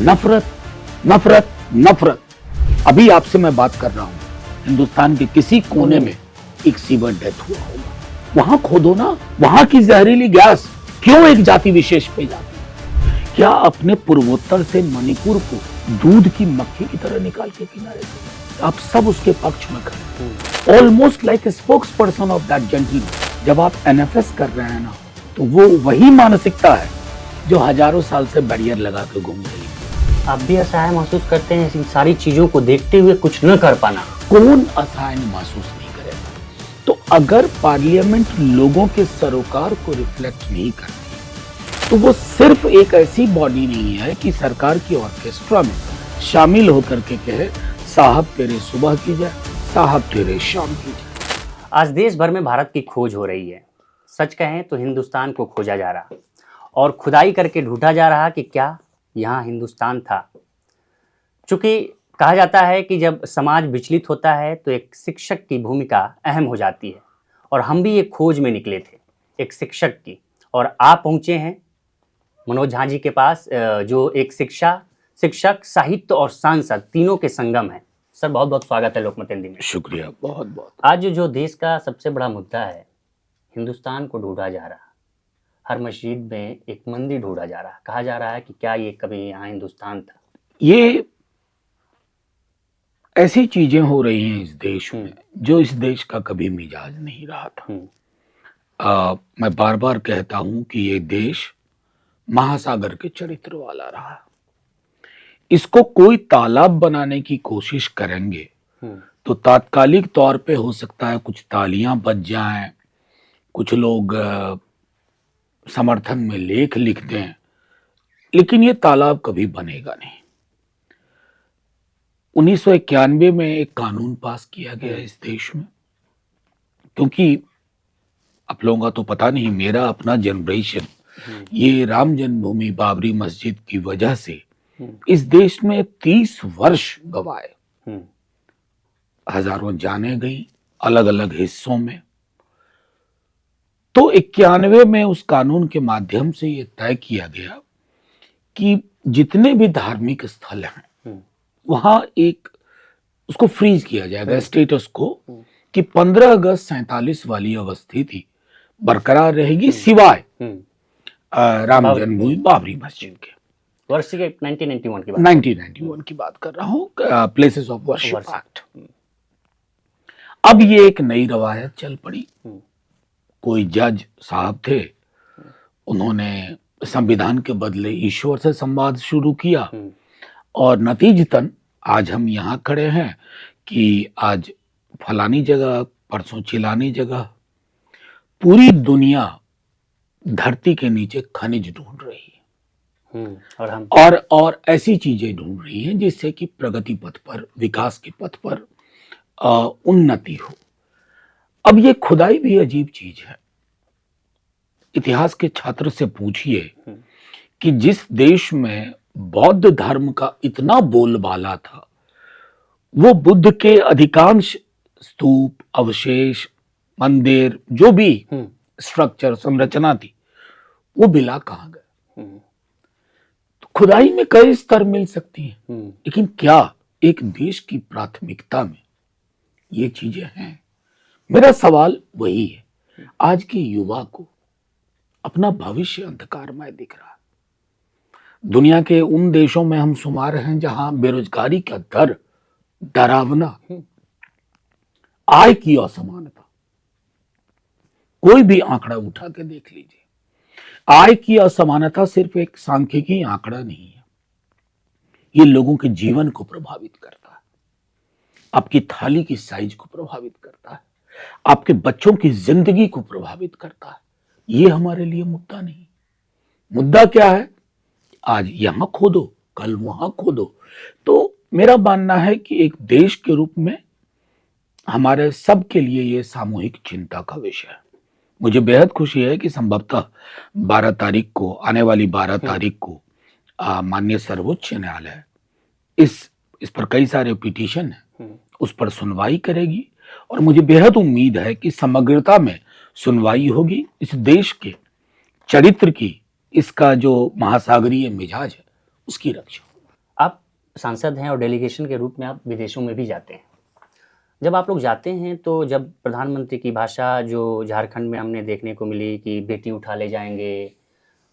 नफरत, नफरत, नफरत। अभी आपसे मैं बात कर रहा हूं, हिंदुस्तान के किसी कोने में एक सीवर डेथ हुआ होगा, वहां खोदो ना, वहां की जहरीली गैस क्यों एक जाति विशेष पे जाती है? क्या अपने पूर्वोत्तर से मणिपुर को दूध की मक्खी की तरह निकाल के किनारे दो? आप सब उसके पक्ष में खड़े, almost like a spokes person of that gentleman. जब आप एनएफएस कर रहे हैं ना, तो वो वही मानसिकता है जो हजारों साल से बैरियर लगा के घूम रही है। आप भी असहाय महसूस करते हैं इन सारी चीजों को देखते हुए कुछ न कर पाना? कौन असहाय महसूस नहीं करेगा? तो अगर पार्लियामेंट लोगों के सरोकार को रिफ्लेक्ट नहीं करती, तो वो सिर्फ एक ऐसी बॉडी नहीं है कि सरकार की ऑर्केस्ट्रा में शामिल होकर के कहे साहब तेरे सुबह की जाए, साहब तेरे शाम की जाए। आज देश भर में भारत की खोज हो रही है। सच कहें तो हिंदुस्तान को खोजा जा रहा और खुदाई करके ढूंढा जा रहा कि क्या यहाँ हिंदुस्तान था। चूंकि कहा जाता है कि जब समाज विचलित होता है तो एक शिक्षक की भूमिका अहम हो जाती है, और हम भी एक खोज में निकले थे, एक शिक्षक की। और आप पहुँचे हैं मनोज झा जी के पास, जो एक शिक्षक, साहित्य और सांसद तीनों के संगम है। सर, बहुत बहुत स्वागत है लोकमत हिंदी में। शुक्रिया, बहुत बहुत। आज जो देश का सबसे बड़ा मुद्दा है, हिंदुस्तान को ढूंढा जा रहा, हर मस्जिद में एक मंदिर ढूंढा जा रहा, कहा जा रहा है कि क्या ये कभी यहाँ हिंदुस्तान था? ये ऐसी चीजें हो रही हैं इस देश में जो इस देश का कभी मिजाज नहीं रहा था। मैं बार बार कहता हूं कि ये देश महासागर के चरित्र वाला रहा। इसको कोई तालाब बनाने की कोशिश करेंगे तो तात्कालिक तौर पे हो सकता है कुछ तालियां बज जाएं, कुछ लोग समर्थन में लेख लिख दें, लेकिन ये तालाब कभी बनेगा नहीं। 1991 में एक कानून पास किया गया इस देश में, क्योंकि आप लोगों का तो पता नहीं, मेरा अपना जनरेशन ये राम जन्मभूमि बाबरी मस्जिद की वजह से इस देश में 30 वर्ष गवाए, हजारों जानें गई अलग अलग हिस्सों में। तो 91 में उस कानून के माध्यम से ये तय किया गया कि जितने भी धार्मिक स्थल हैं वहां एक उसको फ्रीज किया जाएगा, स्टेटस को, कि 15 अगस्त 47 वाली अवस्थिति बरकरार रहेगी, सिवाय राम जन्मभूमि बाबरी मस्जिद के। वर्ष के 1991 की बात कर रहा हूँ, प्लेसेस ऑफ वर्शिप एक्ट। अब ये एक नई रवायत चल पड़ी। कोई जज साहब थे, उन्होंने संविधान के बदले ईश्वर से संवाद शुरू किया, और नतीजतन आज हम यहाँ खड़े हैं कि आज फलानी जगह, परसों चिलानी जगह, पूरी दुनिया धरती के नीचे खनिज ढूंढ रही है, और ऐसी चीजें ढूंढ रही हैं जिससे कि प्रगति पथ पर, विकास के पथ पर उन्नति हो। अब ये खुदाई भी अजीब चीज है। इतिहास के छात्र से पूछिए कि जिस देश में बौद्ध धर्म का इतना बोलबाला था, वो बुद्ध के अधिकांश स्तूप, अवशेष, मंदिर, जो भी स्ट्रक्चर, संरचना थी, वो बिला कहां गए? तो खुदाई में कई स्तर मिल सकती हैं, लेकिन क्या एक देश की प्राथमिकता में ये चीजें हैं? मेरा सवाल वही है। आज के युवा को अपना भविष्य अंधकारमय दिख रहा है। दुनिया के उन देशों में हम शुमार हैं जहां बेरोजगारी का दर डरावना, आय की असमानता, कोई भी आंकड़ा उठा के देख लीजिए, आय की असमानता सिर्फ एक सांख्यिकी आंकड़ा नहीं है, ये लोगों के जीवन को प्रभावित करता है, आपकी थाली की साइज को प्रभावित करता है, आपके बच्चों की जिंदगी को प्रभावित करता है। ये हमारे लिए मुद्दा नहीं। मुद्दा क्या है? आज यहां खोदो, कल वहां खोदो। तो मेरा मानना है कि एक देश के रूप में हमारे सब के लिए ये सामूहिक चिंता का विषय है। मुझे बेहद खुशी है कि संभवतः 12 तारीख को, आने वाली 12 तारीख को माननीय सर्वोच्च न्यायालय इस पर कई सारे पिटीशन है, उस पर सुनवाई करेगी, और मुझे बेहद उम्मीद है कि समग्रता में सुनवाई होगी। इस देश के चरित्र की, इसका जो महासागरीय मिजाज है, उसकी रक्षा। आप सांसद हैं और डेलीगेशन के रूप में आप विदेशों में भी जाते हैं। जब आप लोग जाते हैं तो जब प्रधानमंत्री की भाषा जो झारखंड में हमने देखने को मिली कि बेटी उठा ले जाएंगे,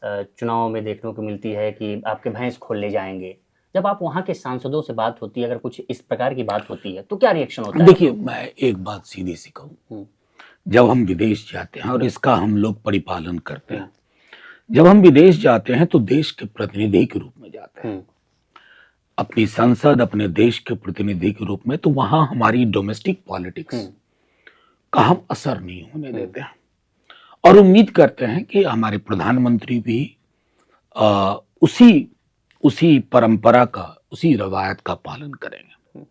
चुनाव में देखने को मिलती है कि आपके भैंस खोल ले जाएंगे, जब आप वहाँ के सांसदों से बात होती है, अगर कुछ इस प्रकार की बात होती है तो क्या रिएक्शन होता है? देखिए, मैं एक बात सीधी सी कहूँ, जब हम विदेश जाते हैं और इसका हम लोग परिपालन करते हैं, जब हम विदेश जाते हैं तो देश के प्रतिनिधि के रूप में जाते हैं, अपनी संसद, अपने देश के प्रतिनिधि के रूप में, तो वहां हमारी डोमेस्टिक पॉलिटिक्स का हम असर नहीं होने देते हैं और उम्मीद करते हैं कि हमारे प्रधानमंत्री भी उसी परंपरा का, उसी रवायत का पालन करेंगे।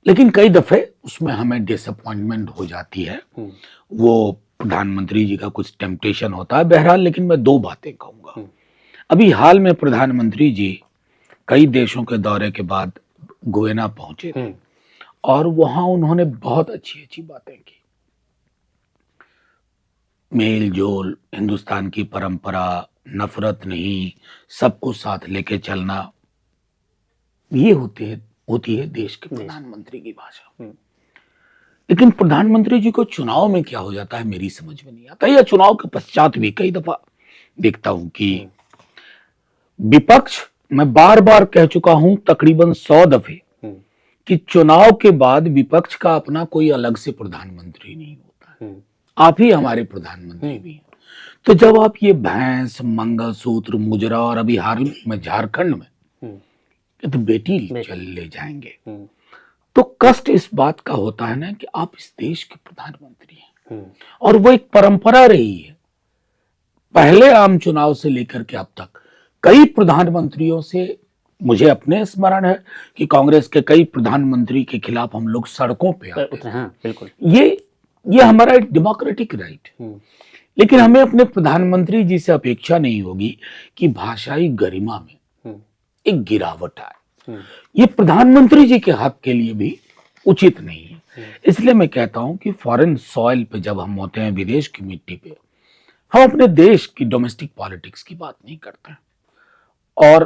लेकिन कई दफे उसमें हमें डिसअपॉइंटमेंट हो जाती है, वो प्रधानमंत्री जी का कुछ टेम्पटेशन होता है। बहरहाल, लेकिन मैं दो बातें कहूंगा। अभी हाल में प्रधानमंत्री जी कई देशों के दौरे के बाद गुयेना पहुंचे थे और वहां उन्होंने बहुत अच्छी अच्छी बातें की। मेल जोल, हिंदुस्तान की परंपरा, नफरत नहीं, सबको साथ लेके चलना, ये होती है देश के प्रधानमंत्री की भाषा। लेकिन प्रधानमंत्री जी को चुनाव में क्या हो जाता है मेरी समझ में नहीं आता, या चुनाव के पश्चात भी कई दफा देखता हूं कि विपक्ष, मैं बार बार कह चुका हूं तकरीबन 100 दफे कि चुनाव के बाद विपक्ष का अपना कोई अलग से प्रधानमंत्री नहीं होता है, आप ही हमारे प्रधानमंत्री भी हैं। तो जब आप ये भैंस, मंगलसूत्र, मुजरा और अभी हाल में झारखंड में तो बेटी चल ले जाएंगे, तो कष्ट इस बात का होता है ना कि आप इस देश के प्रधानमंत्री हैं और वो एक परंपरा रही है पहले आम चुनाव से लेकर के अब तक। कई प्रधानमंत्रियों से मुझे अपने स्मरण है कि कांग्रेस के कई प्रधानमंत्री के खिलाफ हम लोग सड़कों पे आते हैं। हाँ, बिल्कुल। ये हमारा एक डेमोक्रेटिक राइट है। लेकिन हमें अपने प्रधानमंत्री जी से अपेक्षा नहीं होगी कि भाषाई गरिमा में एक गिरावट आए। ये प्रधानमंत्री जी के हक के लिए भी उचित नहीं है। इसलिए मैं कहता हूं कि फॉरेन सॉइल पे जब हम होते हैं, विदेश की मिट्टी पे, हम अपने देश की डोमेस्टिक पॉलिटिक्स की बात नहीं करते हैं। और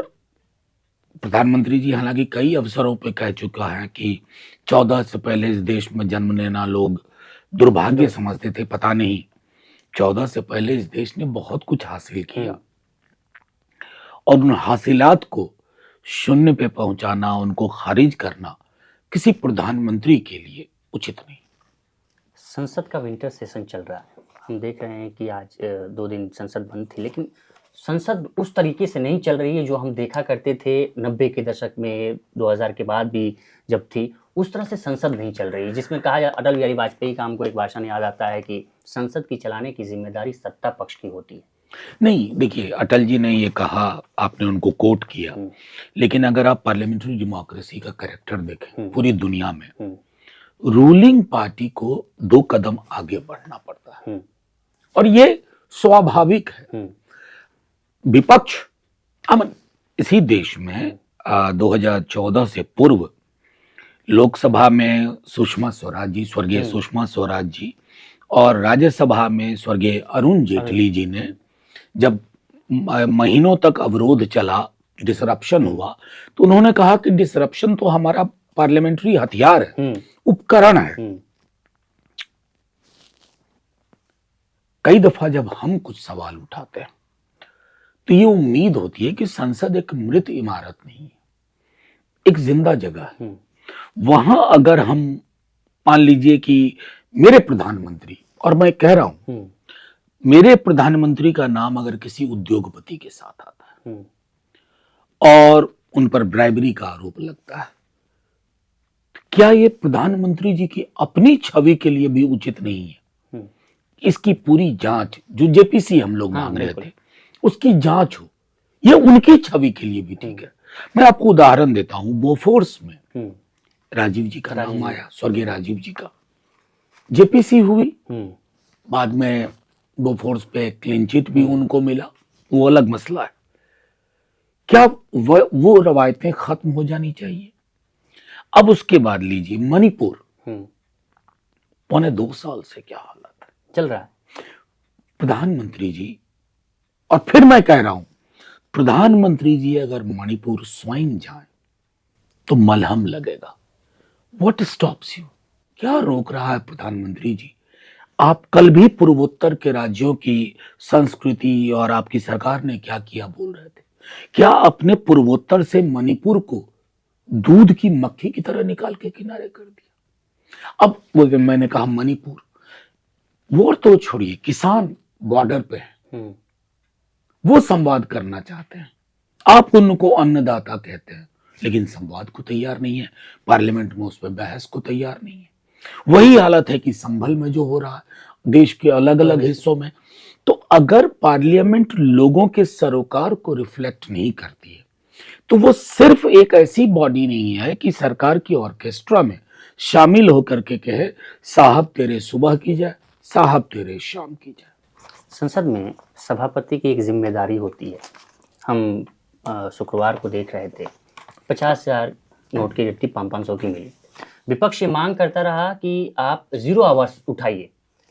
प्रधानमंत्री जी हालांकि कई अवसरों पे कह चुका है कि 14 से पहले इस देश में जन्म लेना लोग दुर्भाग्य समझते थे। पता नहीं, 14 से पहले इस देश ने बहुत कुछ हासिल किया और उन हासिलात को शून्य पे पहुंचाना, उनको खारिज करना किसी प्रधानमंत्री के लिए उचित नहीं। संसद का विंटर सेशन चल रहा है, हम देख रहे हैं कि आज 2 दिन संसद बंद थी, लेकिन संसद उस तरीके से नहीं चल रही है जो हम देखा करते थे 90 के दशक में, 2000 के बाद भी जब थी, उस तरह से संसद नहीं चल रही है। जिसमें कहा जाए, अटल बिहारी वाजपेयी का हमको एक भाषण याद आता है कि संसद की चलाने की जिम्मेदारी सत्ता पक्ष की होती है। नहीं, देखिए, अटल जी ने ये कहा, आपने उनको कोट किया, लेकिन अगर आप पार्लियामेंट्री डेमोक्रेसी का कैरेक्टर देखें पूरी दुनिया में, रूलिंग पार्टी को 2 कदम आगे बढ़ना पड़ता है और ये स्वाभाविक है। विपक्ष, इसी देश में 2014 से पूर्व लोकसभा में सुषमा स्वराज जी, स्वर्गीय सुषमा स्वराज जी, और राज्यसभा में स्वर्गीय अरुण जेटली जी ने जब महीनों तक अवरोध चला, डिसरप्शन हुआ, तो उन्होंने कहा कि डिसरप्शन तो हमारा पार्लियामेंट्री हथियार है, उपकरण है। कई दफा जब हम कुछ सवाल उठाते हैं तो ये उम्मीद होती है कि संसद एक मृत इमारत नहीं है, एक जिंदा जगह है। वहां अगर हम मान लीजिए कि मेरे प्रधानमंत्री, और मैं कह रहा हूं मेरे प्रधानमंत्री का नाम अगर किसी उद्योगपति के साथ आता है और उन पर ब्राइबरी का आरोप लगता है, तो क्या ये प्रधानमंत्री जी की अपनी छवि के लिए भी उचित नहीं है? इसकी पूरी जांच, जो जेपीसी हम लोग मांग रहे थे, उसकी जांच हो, ये उनकी छवि के लिए भी ठीक है। मैं आपको उदाहरण देता हूं, बोफोर्स में राजीव जी का नाम आया, स्वर्गीय राजीव जी का, जेपीसी हुई, बाद में बोफोर्स पे क्लीन चिट भी उनको मिला, वो अलग मसला है। क्या वो रवायतें खत्म हो जानी चाहिए? अब उसके बाद लीजिए मणिपुर, 1.25 साल से क्या हालत है, चल रहा है। प्रधानमंत्री जी, और फिर मैं कह रहा हूं, प्रधानमंत्री जी अगर मणिपुर स्वयं जाएं तो मलहम लगेगा। What stops you? क्या रोक रहा है प्रधानमंत्री जी? आप कल भी पूर्वोत्तर के राज्यों की संस्कृति और आपकी सरकार ने क्या किया बोल रहे थे। क्या अपने पूर्वोत्तर से मणिपुर को दूध की मक्खी की तरह निकाल के किनारे कर दिया? अब मैंने कहा मणिपुर, वो तो छोड़िए, किसान बॉर्डर पे है, वो संवाद करना चाहते हैं, आप उनको अन्नदाता कहते हैं, लेकिन संवाद को तैयार नहीं है, पार्लियामेंट में उस पर बहस को तैयार नहीं है। वही हालत है कि संभल में जो हो रहा है, देश के अलग अलग हिस्सों में। तो अगर पार्लियामेंट लोगों के सरोकार को रिफ्लेक्ट नहीं करती है, तो वो सिर्फ एक ऐसी बॉडी नहीं है कि सरकार की ऑर्केस्ट्रा में शामिल होकर के कहे साहब तेरे सुबह की जाए, साहब तेरे शाम की जाए। संसद में सभापति की एक जिम्मेदारी होती है। हम शुक्रवार को देख रहे थे 50,000 नोट की गट्टी 500 की मिली। विपक्ष ये मांग करता रहा कि आप 0 आवर्स उठाइए,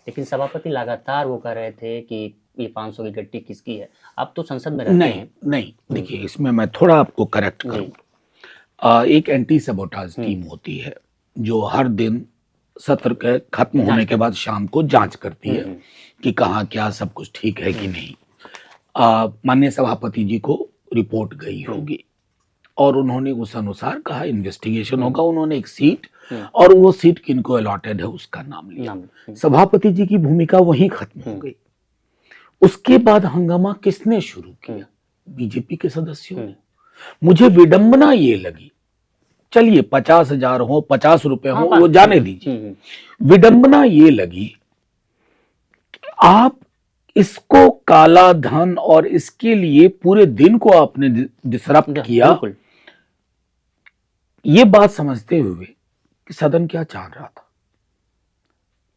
लेकिन सभापति लगातार वो कह रहे थे कि ये 500 की गट्टी किसकी है। आप तो संसद में रहते हैं। नहीं, देखिए इसमें मैं थोड़ा आपको करेक्ट करूं। एक एंटी सबोटाज टीम होती है जो हर दिन सत्र के खत्म होने के बाद शाम को जांच करती है कि कहाँ क्या सब कुछ ठीक है कि नहीं। माननीय सभापति जी को रिपोर्ट गई होगी और उन्होंने उस अनुसार कहा इन्वेस्टिगेशन होगा। उन्होंने एक सीट और वो सीट किनको अलॉटेड है उसका नाम लिया। सभापति जी की भूमिका वहीं खत्म हो गई। उसके बाद हंगामा किसने शुरू किया? बीजेपी के सदस्यों ने। मुझे विडंबना ये लगी, चलिए 50,000 हो 50 रुपए हो वो जाने दीजिए, विडंबना ये लगी आप इसको काला धन और इसके लिए पूरे दिन को आपने डिसरप्ट किया। ये बात समझते हुए कि सदन क्या चाह रहा था,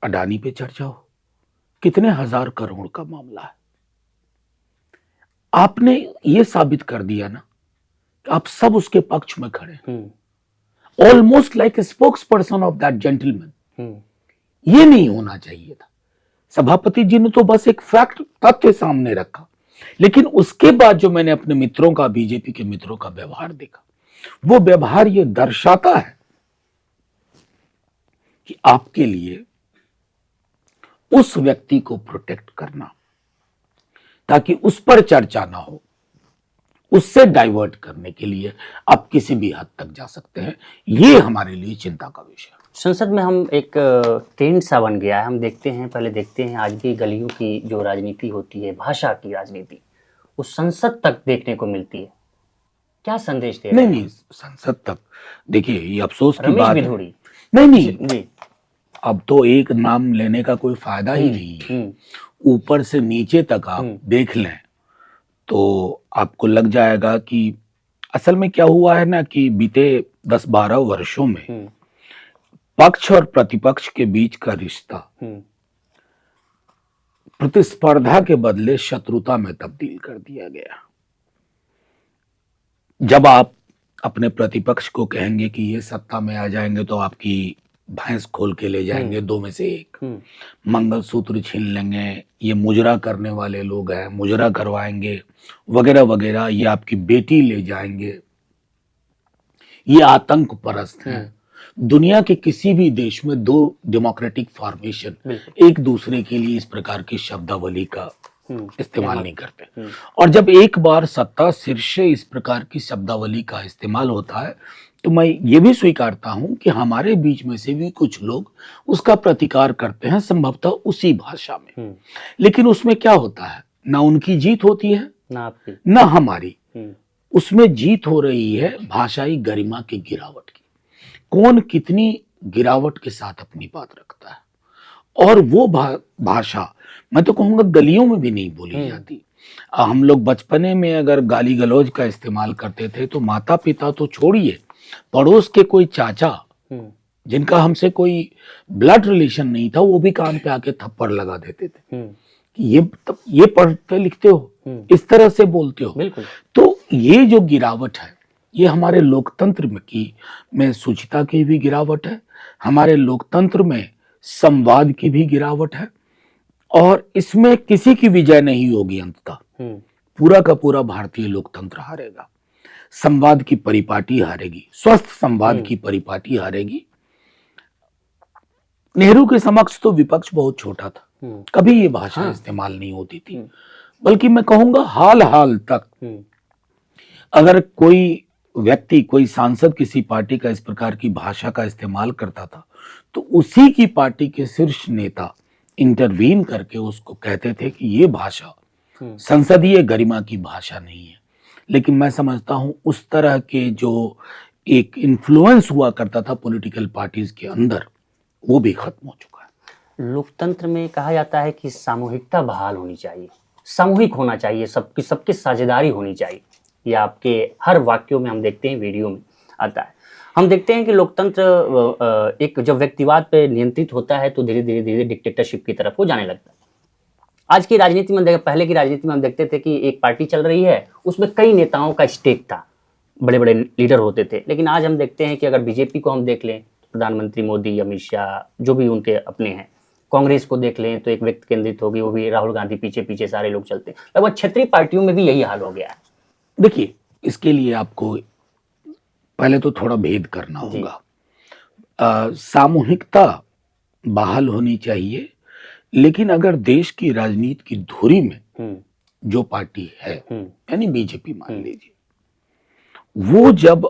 अडानी पे चर्चा हो, कितने हजार करोड़ का मामला है। आपने ये साबित कर दिया ना कि आप सब उसके पक्ष में खड़े, almost like spokes person of that gentleman. ये नहीं होना चाहिए था। सभापति जी ने तो बस एक फैक्ट, तथ्य सामने रखा, लेकिन उसके बाद जो मैंने अपने मित्रों का, बीजेपी के मित्रों का व्यवहार देखा, वो व्यवहार ये दर्शाता है कि आपके लिए उस व्यक्ति को प्रोटेक्ट करना ताकि उस पर चर्चा ना हो, उससे डाइवर्ट करने के लिए आप किसी भी हद तक जा सकते हैं। ये हमारे लिए चिंता का विषय है। संसद में हम एक ट्रेंड सा बन गया है। हम देखते हैं, पहले देखते हैं आज भी गलियों की जो राजनीति होती है, भाषा की राजनीति, वो संसद तक देखने को मिलती है। क्या संदेश दे रहे हैं? नहीं, संसद तक देखिए, ये अफसोस की रमेश बात है। बिधूड़ी नहीं, अब तो एक नाम लेने का कोई फायदा ही नहीं है। ऊपर से नीचे तक आप देख लें तो आपको लग जाएगा कि असल में क्या हुआ है ना कि बीते 10-12 वर्षों में पक्ष और प्रतिपक्ष के बीच का रिश्ता प्रतिस्पर्धा के बदले शत्रुता में तब्दील कर दिया गया। जब आप अपने प्रतिपक्ष को कहेंगे कि ये सत्ता में आ जाएंगे तो आपकी भैंस खोल के ले जाएंगे, 2 में से 1, मंगलसूत्र छीन लेंगे, ये मुजरा करने वाले लोग हैं, मुजरा करवाएंगे वगैरह वगैरह, ये आपकी बेटी ले जाएंगे, ये आतंक परस्त हैं। दुनिया के किसी भी देश में 2 डेमोक्रेटिक फॉर्मेशन एक दूसरे के लिए इस प्रकार की शब्दावली का इस्तेमाल नहीं करते। और जब एक बार सत्ता शीर्ष इस प्रकार की शब्दावली का इस्तेमाल होता है तो मैं ये भी स्वीकारता हूं कि हमारे बीच में से भी कुछ लोग उसका प्रतिकार करते हैं, संभवतः उसी भाषा में। लेकिन उसमें क्या होता है, ना उनकी जीत होती है ना आपकी, ना हमारी। उसमें जीत हो रही है भाषाई गरिमा की गिरावट की। कौन कितनी गिरावट के साथ अपनी बात रखता है। और वो भाषा मैं तो कहूंगा गलियों में भी नहीं बोली जाती। हम लोग बचपने में अगर गाली गलौज का इस्तेमाल करते थे तो माता पिता तो छोड़िए, पड़ोस के कोई चाचा जिनका हमसे कोई ब्लड रिलेशन नहीं था, वो भी कान पे आके थप्पड़ लगा देते थे कि ये पढ़ते लिखते हो, इस तरह से बोलते हो। तो ये जो गिरावट है, ये हमारे लोकतंत्र में शुचिता की भी गिरावट है, हमारे लोकतंत्र में संवाद की भी गिरावट है। और इसमें किसी की विजय नहीं होगी, अंततः पूरा का पूरा भारतीय लोकतंत्र हारेगा। संवाद की परिपाटी हारेगी, स्वस्थ संवाद की परिपाटी हारेगी। नेहरू के समक्ष तो विपक्ष बहुत छोटा था, कभी ये भाषा इस्तेमाल नहीं होती थी, बल्कि मैं कहूंगा हाल हाल तक अगर कोई व्यक्ति, कोई सांसद किसी पार्टी का इस प्रकार की भाषा का इस्तेमाल करता था तो उसी की पार्टी के शीर्ष नेता इंटरवीन करके उसको कहते थे कि ये भाषा संसदीय गरिमा की भाषा नहीं है। लेकिन मैं समझता हूं उस तरह के जो एक इन्फ्लुएंस हुआ करता था पॉलिटिकल पार्टीज के अंदर, वो भी खत्म हो चुका है। लोकतंत्र में कहा जाता है कि सामूहिकता बहाल होनी चाहिए, सामूहिक होना चाहिए, सबकी साझेदारी होनी चाहिए। ये आपके हर वाक्यों में हम देखते हैं, वीडियो में आता है। हम देखते हैं कि लोकतंत्र एक जब व्यक्तिवाद पे नियंत्रित होता है तो धीरे धीरे धीरे डिक्टेटरशिप की तरफ वो जाने लगता है। आज की राजनीति में, पहले की राजनीति में हम देखते थे कि एक पार्टी चल रही है, उसमें कई नेताओं का स्टेक था, बड़े बड़े लीडर होते थे। लेकिन आज हम देखते हैं कि अगर बीजेपी को हम देख लें, प्रधानमंत्री मोदी, अमित शाह, जो भी उनके अपने हैं, कांग्रेस को देख लें तो एक व्यक्ति केंद्रित होगी, वो भी राहुल गांधी, पीछे पीछे सारे लोग चलते हैं। लगभग क्षेत्रीय पार्टियों में भी यही हाल हो गया है। देखिए, इसके लिए आपको पहले तो थोड़ा भेद करना होगा। सामूहिकता बहाल होनी चाहिए, लेकिन अगर देश की राजनीति की धुरी में जो पार्टी है, यानी बीजेपी मान लीजिए, वो जब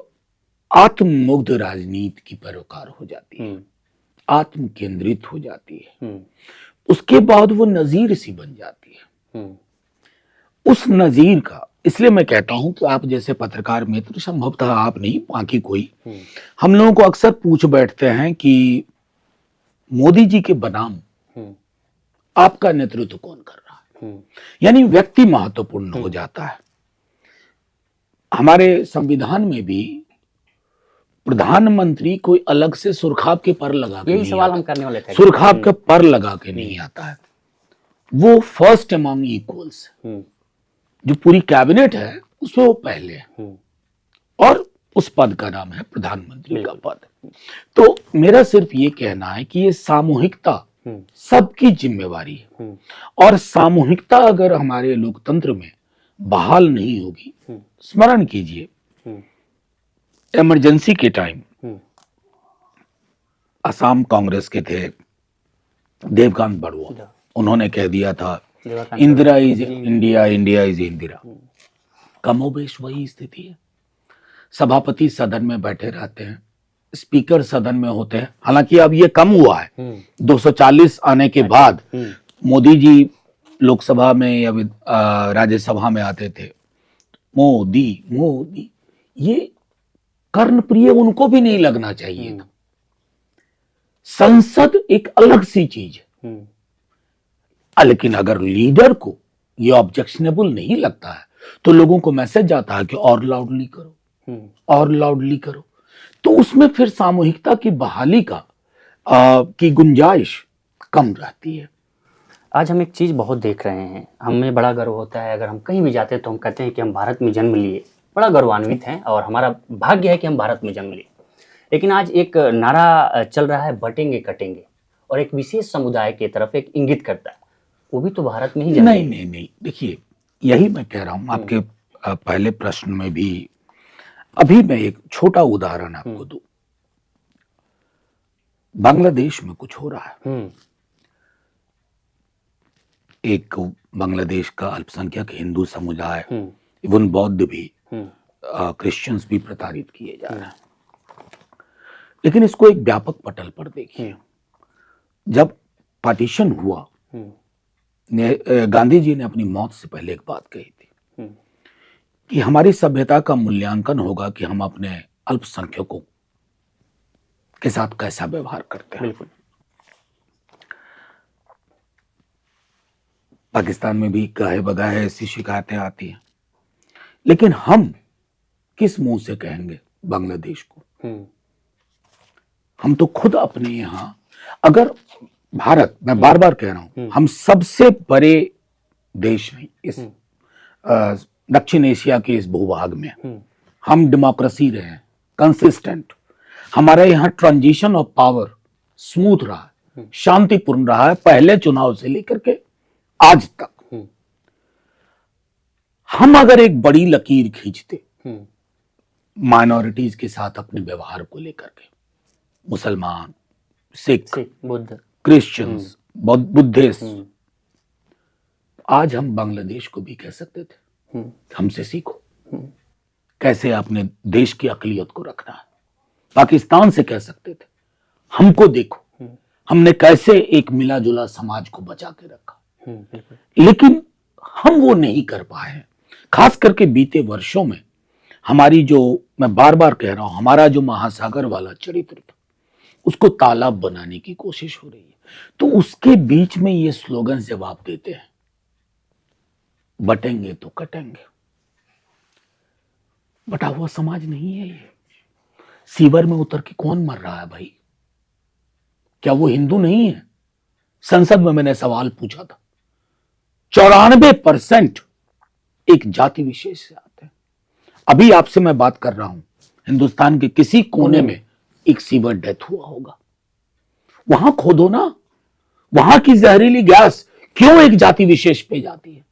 आत्ममुग्ध राजनीति की पैरोकार हो जाती है, आत्म केंद्रित हो जाती है, उसके बाद वो नजीर सी बन जाती है। उस नजीर का, इसलिए मैं कहता हूं कि आप जैसे पत्रकार मित्र, संभवतः आप नहीं, बाकी कोई, हम लोगों को अक्सर पूछ बैठते हैं कि मोदी जी के बनाम आपका नेतृत्व कौन कर रहा है, यानी व्यक्ति महत्वपूर्ण हो जाता है। हमारे संविधान में भी प्रधानमंत्री कोई अलग से सुरखाब के पर लगा के, यही सवाल हम करने वाले थे, सुरखाब के पर लगा के नहीं आता है। वो फर्स्ट अमंग इक्वल्स, जो पूरी कैबिनेट है उसमें वो पहले है, और उस पद का नाम है प्रधानमंत्री का पद। तो मेरा सिर्फ ये कहना है कि ये सामूहिकता सबकी जिम्मेवारी है, और सामूहिकता अगर हमारे लोकतंत्र में बहाल नहीं होगी, स्मरण कीजिए इमरजेंसी के टाइम असम कांग्रेस के थे देवकांत बड़ुआ, उन्होंने कह दिया था Indira is India, India is Indira. कमोबेश वही स्थिति है। सभापति सदन में बैठे रहते हैं, स्पीकर सदन में होते हैं, हालांकि अब ये कम हुआ है, 240 आने के बाद मोदी जी लोकसभा में या राज्यसभा में आते थे, मोदी मोदी, ये कर्णप्रिय उनको भी नहीं लगना चाहिए था। संसद एक अलग सी चीज है, लेकिन अगर लीडर को ये ऑब्जेक्शनेबल नहीं लगता है तो लोगों को मैसेज जाता है कि और लाउडली करो, और लाउडली करो, तो उसमें फिर सामूहिकता की बहाली की गुंजाइश कम रहती है। आज हम एक चीज बहुत देख रहे हैं, हमें बड़ा गर्व होता है, अगर हम कहीं भी जाते हैं तो हम कहते हैं कि हम भारत में जन्म लिए, बड़ा गौरवान्वित हैं और हमारा भाग्य है कि हम भारत में जन्म लिए। लेकिन आज एक नारा चल रहा है, बटेंगे कटेंगे, और एक विशेष समुदाय की तरफ एक इंगित करता है, वो भी तो भारत में ही जन्म नहीं नहीं नहीं, देखिए यही मैं कह रहा हूं, आपके पहले प्रश्न में भी। अभी मैं एक छोटा उदाहरण आपको दूं, बांग्लादेश में कुछ हो रहा है। एक बांग्लादेश का अल्पसंख्यक हिंदू समुदाय, इवन बौद्ध भी, क्रिश्चियंस भी प्रताड़ित किए जा रहे हैं। लेकिन इसको एक व्यापक पटल पर देखिए। जब पार्टीशन हुआ, गांधी जी ने अपनी मौत से पहले एक बात कही थी कि हमारी सभ्यता का मूल्यांकन होगा कि हम अपने अल्पसंख्यकों के साथ कैसा व्यवहार करते हैं। बिल्कुल। पाकिस्तान में भी गाहे बगाहे ऐसी शिकायतें आती हैं, लेकिन हम किस मुंह से कहेंगे बांग्लादेश को? हम तो खुद अपने यहां, अगर भारत, मैं बार बार कह रहा हूं, हम सबसे बड़े देश हैं इस दक्षिण एशिया के इस भूभाग में। हम डेमोक्रेसी रहे हैं, कंसिस्टेंट, हमारे यहाँ ट्रांजिशन ऑफ पावर स्मूथ रहा है, शांतिपूर्ण रहा है, पहले चुनाव से लेकर के आज तक। हम अगर एक बड़ी लकीर खींचते माइनॉरिटीज के साथ अपने व्यवहार को लेकर के, मुसलमान, सिख, बुद्ध, क्रिश्चियंस, बुद्धिस्ट, आज हम बांग्लादेश को भी कह सकते थे हमसे सीखो कैसे अपने देश की अकलियत को रखना है। पाकिस्तान से कह सकते थे हमको देखो हमने कैसे एक मिला जुला समाज को बचा के रखा। लेकिन हम वो नहीं कर पाए हैं। खास करके बीते वर्षों में हमारी जो, मैं बार बार कह रहा हूं, हमारा जो महासागर वाला चरित्र था उसको तालाब बनाने की कोशिश हो रही है। तो उसके बीच में ये स्लोगन जवाब देते हैं, बटेंगे तो कटेंगे। बटा हुआ समाज नहीं है ये। सीवर में उतर के कौन मर रहा है भाई? क्या वो हिंदू नहीं है? संसद में मैंने सवाल पूछा था, 94% एक जाति विशेष से आते हैं। अभी आपसे मैं बात कर रहा हूं, हिंदुस्तान के किसी कोने में एक सीवर डेथ हुआ होगा, वहां खोदो ना, वहां की जहरीली गैस क्यों एक जाति विशेष पे जाती है?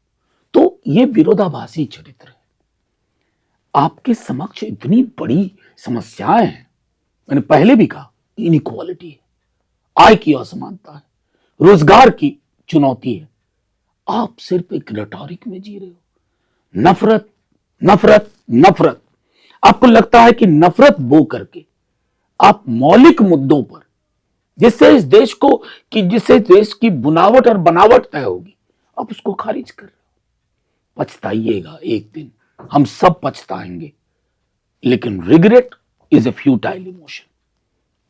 तो ये विरोधाभासी चरित्र है। आपके समक्ष इतनी बड़ी समस्याएं हैं। मैंने पहले भी कहा, इनइक्वालिटी है, आय की असमानता है, रोजगार की चुनौती है। आप सिर्फ एक रेटोरिक में जी रहे हो, नफरत नफरत नफरत। आपको लगता है कि नफरत बो करके आप मौलिक मुद्दों पर, जिससे इस देश को, कि जिससे देश की बुनावट और बनावट तय होगी, आप उसको खारिज कर रहे हो। पछताइएगा एक दिन, हम सब पछताएंगे, लेकिन regret is a futile emotion.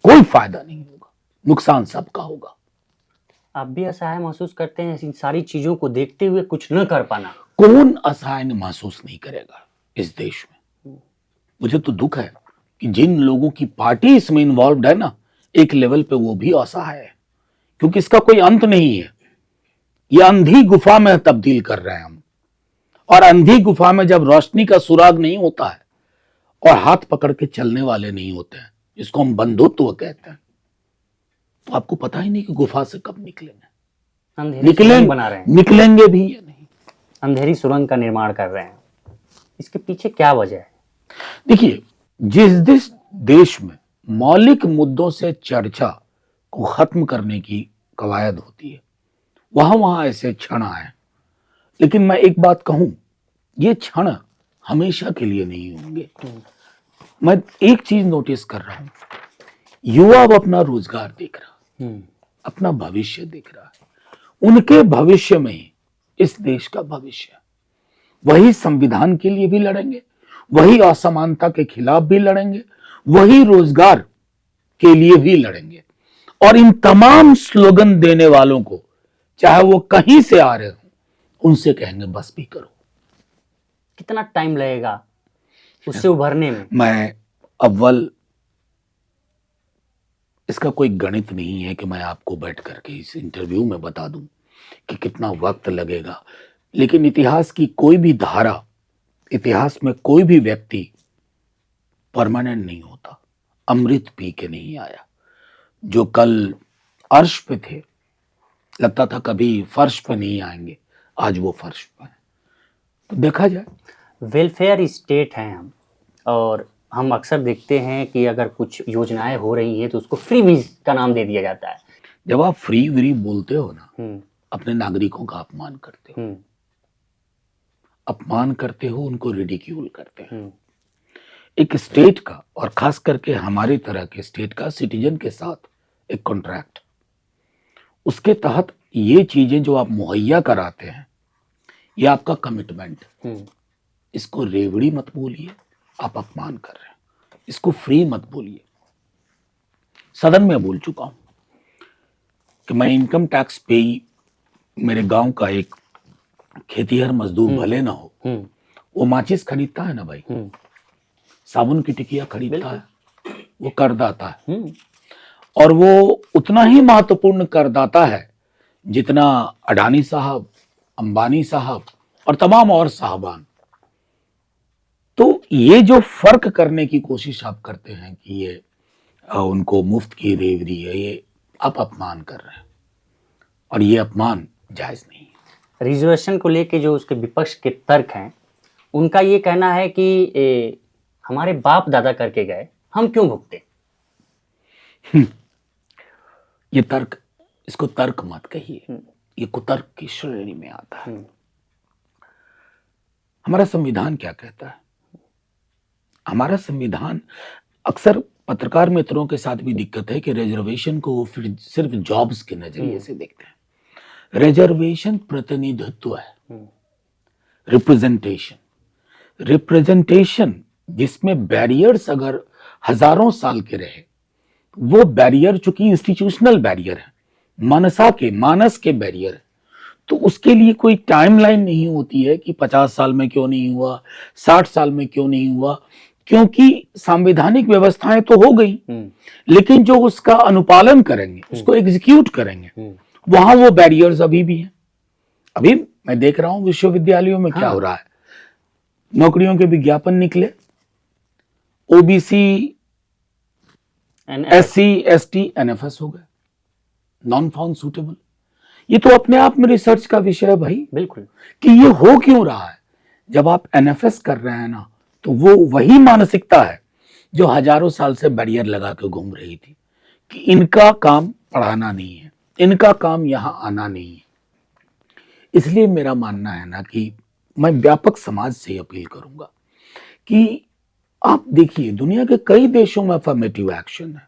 कोई फायदा नहीं होगा, नुकसान सबका होगा। आप भी असहाय महसूस करते हैं इन सारी चीजों को देखते हुए कुछ न कर पाना? कौन असहाय महसूस नहीं करेगा इस देश में? मुझे तो दुख है कि जिन लोगों की पार्टी इसमें इन्वॉल्व है ना, एक लेवल पे वो भी असहाय है, क्योंकि इसका कोई अंत नहीं है। ये अंधी गुफा में तब्दील कर रहे हैं हम, और अंधी गुफा में जब रोशनी का सुराग नहीं होता है और हाथ पकड़ के चलने वाले नहीं होते हैं, जिसको हम बंधुत्व कहते हैं, तो आपको पता ही नहीं कि गुफा से कब निकलेंगे, बना रहे हैं, निकलेंगे भी या नहीं। अंधेरी सुरंग का निर्माण कर रहे हैं। इसके पीछे क्या वजह है? देखिए, जिस देश में मौलिक मुद्दों से चर्चा को खत्म करने की कवायद होती है, वहां ऐसे क्षण आए। लेकिन मैं एक बात कहूं, ये क्षण हमेशा के लिए नहीं होंगे। मैं एक चीज नोटिस कर रहा हूं, युवा अब अपना रोजगार देख रहा है, अपना भविष्य देख रहा है। उनके भविष्य में इस देश का भविष्य है। वही संविधान के लिए भी लड़ेंगे, वही असमानता के खिलाफ भी लड़ेंगे, वही रोजगार के लिए भी लड़ेंगे। और इन तमाम स्लोगन देने वालों को, चाहे वो कहीं से आ रहे हो, उनसे कहेंगे बस भी करो। कितना टाइम लगेगा उससे उभरने में? मैं अव्वल इसका कोई गणित नहीं है कि मैं आपको बैठ करके इस इंटरव्यू में बता दूं कि कितना वक्त लगेगा। लेकिन इतिहास की कोई भी धारा, इतिहास में कोई भी व्यक्ति परमानेंट नहीं होता। अमृत पी के नहीं आया। जो कल अर्श पे थे, लगता था कभी फर्श पे नहीं आएंगे, आज वो फर्श पे है। तो देखा जाए, वेलफेयर स्टेट हैं हम, और हम अक्सर देखते हैं कि अगर कुछ योजनाएं हो रही हैं तो उसको फ्री वीज का नाम दे दिया जाता है। जब आप फ्री व्री बोलते हो ना, अपने नागरिकों का अपमान करते हो, अपमान करते हो, उनको रिडिक्यूल करते हो। एक स्टेट का, और खास करके हमारी तरह के स्टेट का सिटीजन के साथ एक कॉन्ट्रैक्ट, उसके तहत ये चीजें जो आप मुहैया कराते हैं, ये आपका कमिटमेंट। इसको रेवड़ी मत बोलिए, आप अपमान कर रहे हैं। इसको फ्री मत बोलिए। सदन में बोल चुका हूं कि मैं इनकम टैक्स पेई, मेरे गांव का एक खेतीहर मजदूर भले ना हो, वो माचिस खरीदता है ना भाई, साबुन की टिकिया खरीदता है, वो करदाता है। और वो उतना ही महत्वपूर्ण करदाता है जितना अडानी साहब, अंबानी साहब और तमाम और साहबान। तो ये जो फर्क करने की कोशिश आप करते हैं कि ये उनको मुफ्त की रेवड़ी है, ये आप अपमान कर रहे हैं, और ये अपमान जायज नहीं है। रिजर्वेशन को लेके जो उसके विपक्ष के तर्क हैं, उनका ये कहना है कि हमारे बाप दादा करके गए, हम क्यों भुगते? ये तर्क, इसको तर्क मत कहिए, ये कुतर्क की श्रेणी में आता है। हमारा संविधान क्या कहता है? हमारा संविधान, अक्सर पत्रकार मित्रों के साथ भी दिक्कत है कि रिजर्वेशन को वो फिर सिर्फ जॉब्स के नजरिए से देखते हैं। रिजर्वेशन प्रतिनिधित्व है, रिप्रेजेंटेशन। रिप्रेजेंटेशन जिसमें बैरियर्स अगर हजारों साल के रहे, वो बैरियर चूंकि इंस्टीट्यूशनल बैरियर है, मानस के बैरियर है, तो उसके लिए कोई टाइमलाइन नहीं होती है कि 50 साल में क्यों नहीं हुआ, 60 साल में क्यों नहीं हुआ, क्योंकि संवैधानिक व्यवस्थाएं तो हो गई, लेकिन जो उसका अनुपालन करेंगे, उसको एग्जीक्यूट करेंगे, वहां वो बैरियर्स अभी भी हैं। अभी मैं देख रहा हूं विश्वविद्यालयों में क्या हो रहा है, नौकरियों के विज्ञापन निकले, ओबीसी, SC ST NFS हो गए, नॉन फाउंड सूटेबल। ये तो अपने आप में रिसर्च का विषय है भाई, बिल्कुल, कि ये हो क्यों रहा है। जब आप NFS कर रहे हैं ना, तो वो वही मानसिकता है जो हजारों साल से बैरियर लगा के घूम रही थी कि इनका काम पढ़ाना नहीं है, इनका काम यहां आना नहीं है। इसलिए मेरा मानना है ना कि मैं व्यापक समाज से अपील करूंगा कि आप देखिए, दुनिया के कई देशों में अफर्मेटिव एक्शन है,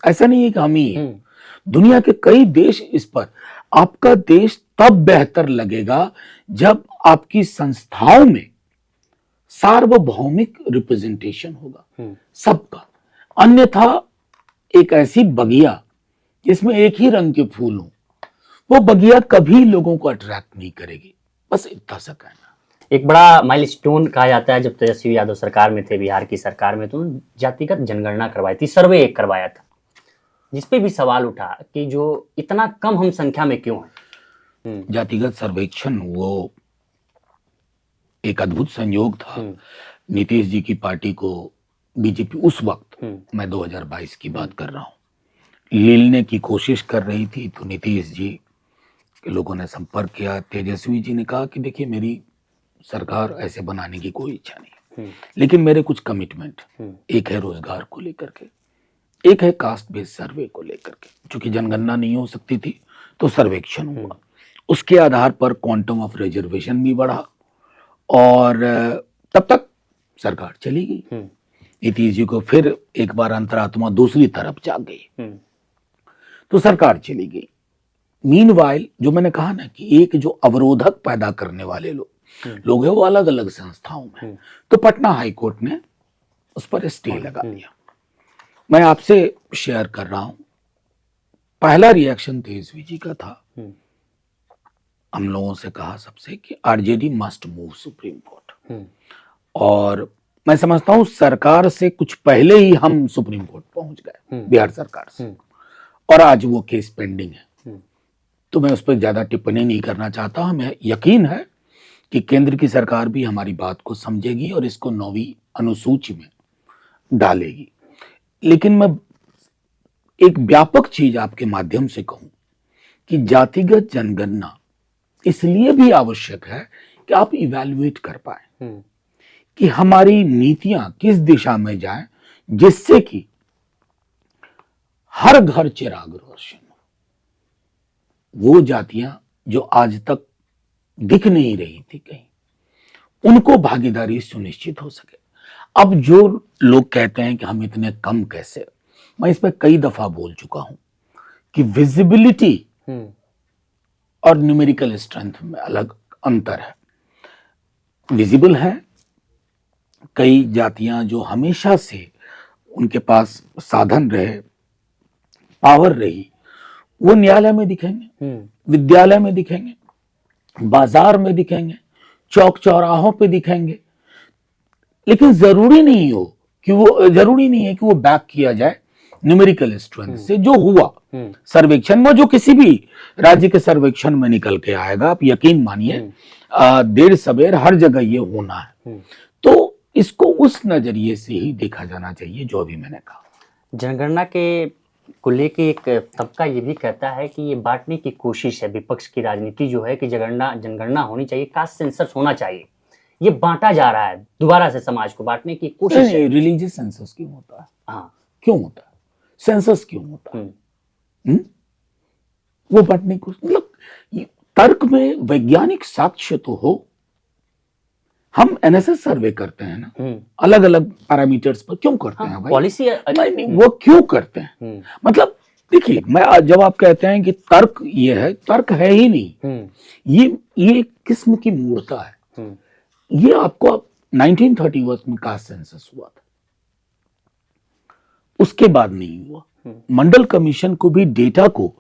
ऐसा नहीं है कि हम ही हैं। दुनिया के कई देश इस पर, आपका देश तब बेहतर लगेगा जब आपकी संस्थाओं में सार्वभौमिक रिप्रेजेंटेशन होगा सबका। अन्यथा एक ऐसी बगिया जिसमें एक ही रंग के फूल हो, वो बगिया कभी लोगों को अट्रैक्ट नहीं करेगी। बस इतना सा कहना। एक बड़ा माइलस्टोन कहा जाता है, जब तेजस्वी यादव सरकार में थे, बिहार की सरकार में, तो जातिगत जनगणना करवाई थी, सर्वे एक करवाया था, जिसपे भी सवाल उठा कि जो इतना कम हम संख्या में क्यों है। जातिगत सर्वेक्षण वो एक अद्भुत संयोग था। नीतीश जी की पार्टी को बीजेपी उस वक्त, मैं 2022 की बात कर रहा हूं, लीलने की कोशिश कर रही थी, तो नीतीश जी के लोगों ने संपर्क किया। तेजस्वी जी ने कहा कि देखिए, मेरी सरकार ऐसे बनाने की कोई इच्छा नहीं, लेकिन मेरे कुछ कमिटमेंट, एक है रोजगार को लेकर के, एक है कास्ट बेस्ड सर्वे को लेकर के। चूंकि जनगणना नहीं हो सकती थी तो सर्वेक्षण हुआ, उसके आधार पर क्वांटम ऑफ रिजर्वेशन भी बढ़ा, और तब तक सरकार चली गई। नीतीश जी को फिर एक बार अंतरात्मा दूसरी तरफ जाग गई, तो सरकार चली गई। मीनवाइल, जो मैंने कहा ना कि एक जो अवरोधक पैदा करने वाले लोग हैं, वो अलग अलग संस्थाओं में, तो पटना हाईकोर्ट ने उस पर स्टे लगा दिया। मैं आपसे शेयर कर रहा हूं, पहला रिएक्शन तेजस्वी जी का था, हम लोगों से कहा सबसे कि RJD must move supreme court, और मैं समझता हूं सरकार से कुछ पहले ही हम सुप्रीम कोर्ट पहुंच गए, बिहार सरकार से, और आज वो केस पेंडिंग है। तो मैं उस पर ज्यादा टिप्पणी नहीं करना चाहता। हमें यकीन है कि केंद्र की सरकार भी हमारी बात को समझेगी और इसको 9वीं अनुसूची में डालेगी। लेकिन मैं एक व्यापक चीज आपके माध्यम से कहूं कि जातिगत जनगणना इसलिए भी आवश्यक है कि आप इवैल्यूएट कर पाए कि हमारी नीतियां किस दिशा में जाएं, जिससे कि हर घर चिराग रोशन हो। वो जातियां जो आज तक दिख नहीं रही थी कहीं, उनको भागीदारी सुनिश्चित हो सके। अब जो लोग कहते हैं कि हम इतने कम कैसे, मैं इस पर कई दफा बोल चुका हूं कि विजिबिलिटी और न्यूमेरिकल स्ट्रेंथ में अलग अंतर है। विजिबल है कई जातियां जो हमेशा से उनके पास साधन रहे, पावर रही, वो न्यायालय में दिखेंगे, विद्यालय में दिखेंगे, बाजार में दिखेंगे, चौक चौराहों पे दिखेंगे। लेकिन जरूरी नहीं है कि वो बैक किया जाए न्यूमेरिकल स्ट्रेंथ से। जो हुआ सर्वेक्षण में, जो किसी भी राज्य के सर्वेक्षण में निकल के आएगा, आप यकीन मानिए, देर सवेर हर जगह ये होना है। तो इसको उस नजरिए से ही देखा जाना चाहिए जो अभी मैंने कहा। जनगणना के को लेके एक तबका ये भी कहता है कि ये बांटने की कोशिश है, विपक्ष की राजनीति जो है कि जनगणना होनी चाहिए, कास्ट सेंसस होना चाहिए, ये बांटा जा रहा है, दोबारा से समाज को बांटने की कोशिश है। रिलीजियस सेंसस क्यों होता है? हाँ। क्यों होता है? सेंसस क्यों होता है? वो बांटने को, मतलब तर्क में वैज्ञानिक साक्ष्य तो हो। हम एनएसएस सर्वे करते हैं ना, अलग अलग पैरामीटर्स पर, क्यों करते हैं भाई? पॉलिसी नहीं, वो क्यों करते हैं? मतलब देखिए, मैं जब आप कहते हैं कि तर्क ये है, तर्क है ही नहीं, ये एक किस्म की मूर्खता है। ये आपको 1931 में कास्ट सेंसस हुआ था, उसके बाद नहीं हुआ। मंडल कमीशन को भी डेटा को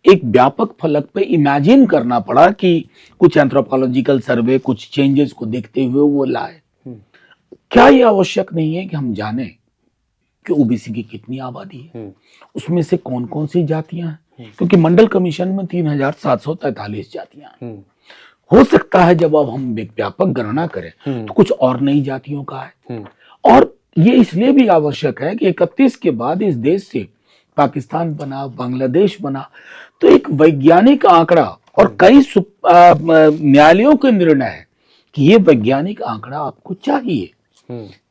एक व्यापक फलक पे इमेजिन करना पड़ा कि कुछ एंथ्रोपोलॉजिकल सर्वे, कुछ चेंजेस को देखते हुए वो लाए। क्या ये आवश्यक नहीं है कि हम जाने कि ओबीसी की कितनी आबादी है, उसमें से कौन कौन सी जातियां हैं? क्योंकि मंडल कमीशन में 3743 जातियां हैं। हो सकता है जब अब हम एक व्यापक गणना करें तो कुछ और नई जातियों का है। और ये इसलिए भी आवश्यक है कि 31 के बाद इस देश से पाकिस्तान बना, बांग्लादेश बना, तो एक वैज्ञानिक आंकड़ा और कई न्यायालयों के निर्णय है कि ये वैज्ञानिक आंकड़ा आपको चाहिए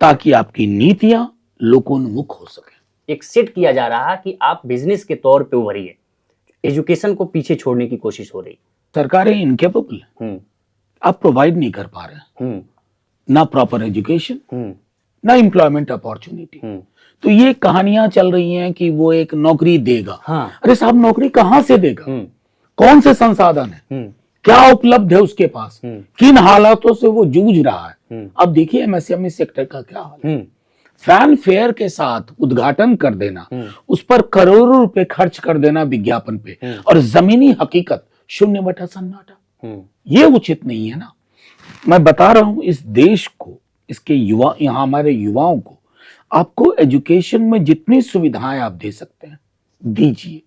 ताकि आपकी नीतियां लोकोन्मुख हो सके। एक सेट किया जा रहा है कि आप बिजनेस के तौर पे उभरिए, एजुकेशन को पीछे छोड़ने की कोशिश हो रही। सरकारें इनकेपेबल है, आप प्रोवाइड नहीं कर पा रहे हैं, ना प्रॉपर एजुकेशन, ना एम्प्लॉयमेंट अपॉर्चुनिटी। तो ये कहानियां चल रही हैं कि वो एक नौकरी देगा। अरे साहब, नौकरी कहां से देगा? कौन से संसाधन है, क्या उपलब्ध है उसके पास, किन हालातों से वो जूझ रहा है? अब देखिए एमएसएमई सेक्टर का क्या हाल है। फैन फेयर के साथ उद्घाटन कर देना, उस पर करोड़ों रुपए खर्च कर देना विज्ञापन पे, और जमीनी हकीकत शून्य बटा सन्नाटा, ये उचित नहीं है ना। मैं बता रहा हूं, इस देश को, इसके युवा, यहाँ हमारे युवाओं को, आपको एजुकेशन में जितनी सुविधाएं आप दे सकते हैं दीजिए।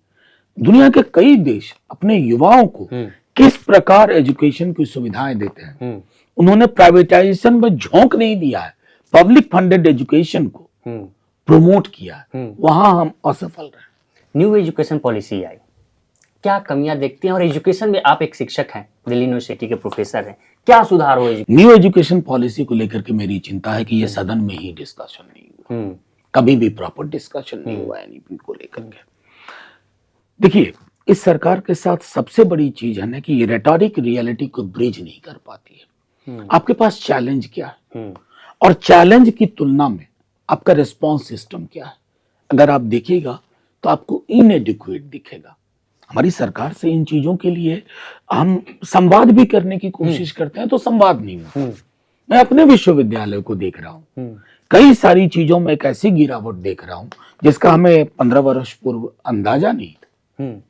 दुनिया के कई देश अपने युवाओं को किस प्रकार एजुकेशन की सुविधाएं देते हैं। उन्होंने प्राइवेटाइजेशन में झोंक नहीं दिया है, पब्लिक फंडेड एजुकेशन को प्रमोट किया है। वहां हम असफल रहे। न्यू एजुकेशन पॉलिसी आई, क्या कमियां देखते हैं? और एजुकेशन में आप एक शिक्षक हैं, दिल्ली यूनिवर्सिटी के प्रोफेसर हैं, क्या सुधार हो? न्यू एजुकेशन पॉलिसी को लेकर के मेरी चिंता है कि ये सदन में ही डिस्कशन नहीं हुआ, कभी भी प्रॉपर डिस्कशन नहीं हुआ एनईपी को लेकर के। देखिए, इस सरकार के साथ सबसे बड़ी चीज है ना कि ये रेटोरिक रियलिटी को ब्रिज नहीं कर पाती है। आपके पास चैलेंज क्या है और चैलेंज की तुलना में आपका रिस्पॉन्स सिस्टम क्या है? अगर आप देखिएगा तो आपको इनएडिक्वेट दिखेगा। हमारी सरकार से इन चीजों के लिए हम संवाद भी करने की कोशिश करते हैं तो संवाद नहीं होता। मैं अपने विश्वविद्यालय को देख रहा हूँ, कई सारी चीजों में एक ऐसी गिरावट देख रहा हूँ जिसका हमें 15 वर्ष पूर्व अंदाजा नहीं था।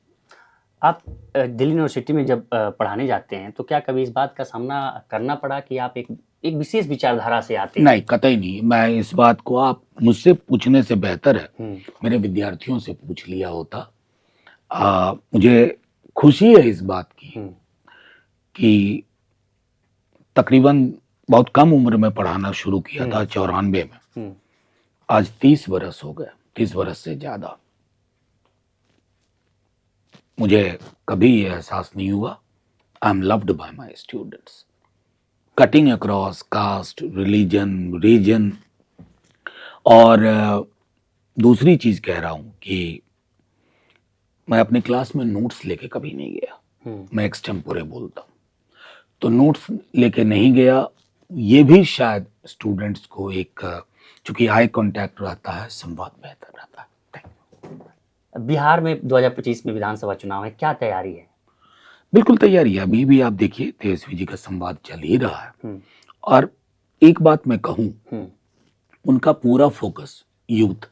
आप दिल्ली यूनिवर्सिटी में जब पढ़ाने जाते हैं तो क्या कभी इस बात का सामना करना पड़ा कि आप एक विशेष विचारधारा से आते हैं? नहीं, कतई नहीं। मैं इस बात को आप मुझसे पूछने से बेहतर है मेरे विद्यार्थियों से पूछ लिया होता। मुझे खुशी है इस बात की कि तकरीबन बहुत कम उम्र में पढ़ाना शुरू किया था, 94 में, आज 30 बरस हो गए, 30 बरस से ज्यादा। मुझे कभी ये एहसास नहीं हुआ I am loved by my students, cutting across caste, religion, region. और दूसरी चीज कह रहा हूं कि मैं अपनी क्लास में नोट्स लेके कभी नहीं गया। मैं एक्सटेम्पोरे बोलता हूँ, तो नोट्स लेके नहीं गया। ये भी शायद स्टूडेंट्स को एक, चूंकि आई कांटेक्ट रहता है, संवाद बेहतर रहता है। बिहार में 2025 में विधानसभा चुनाव है, क्या तैयारी है? बिल्कुल तैयारी है। अभी भी आप देखिए तेजस्वी जी का संवाद चल ही रहा है। और एक बात मैं कहूं, उनका पूरा फोकस यूथ,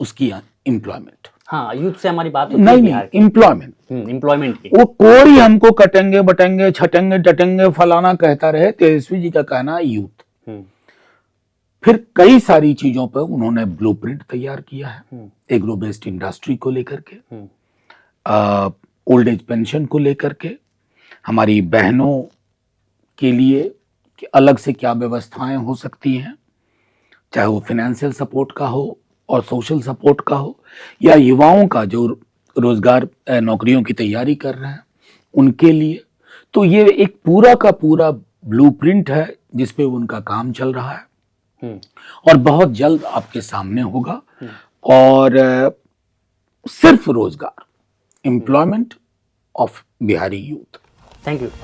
उसकी एम्प्लॉयमेंट। हाँ, यूथ से हमारी बात नहीं, एम्प्लॉयमेंट की। वो कोई हमको कटेंगे बटेंगे छटेंगे डटेंगे फलाना कहता रहे, तेजस्वी जी का कहना है यूथ। फिर कई सारी चीजों पर उन्होंने ब्लूप्रिंट तैयार किया है, एग्रो बेस्ड इंडस्ट्री को लेकर के, ओल्ड एज पेंशन को लेकर के, हमारी बहनों के लिए कि अलग से क्या व्यवस्थाएं हो सकती हैं, चाहे वो फाइनेंशियल सपोर्ट का हो और सोशल सपोर्ट का हो, या युवाओं का जो रोजगार नौकरियों की तैयारी कर रहे हैं उनके लिए। तो ये एक पूरा का पूरा ब्लूप्रिंट है जिसपे उनका काम चल रहा है और बहुत जल्द आपके सामने होगा। और सिर्फ रोजगार, employment of Bihari youth. Thank you.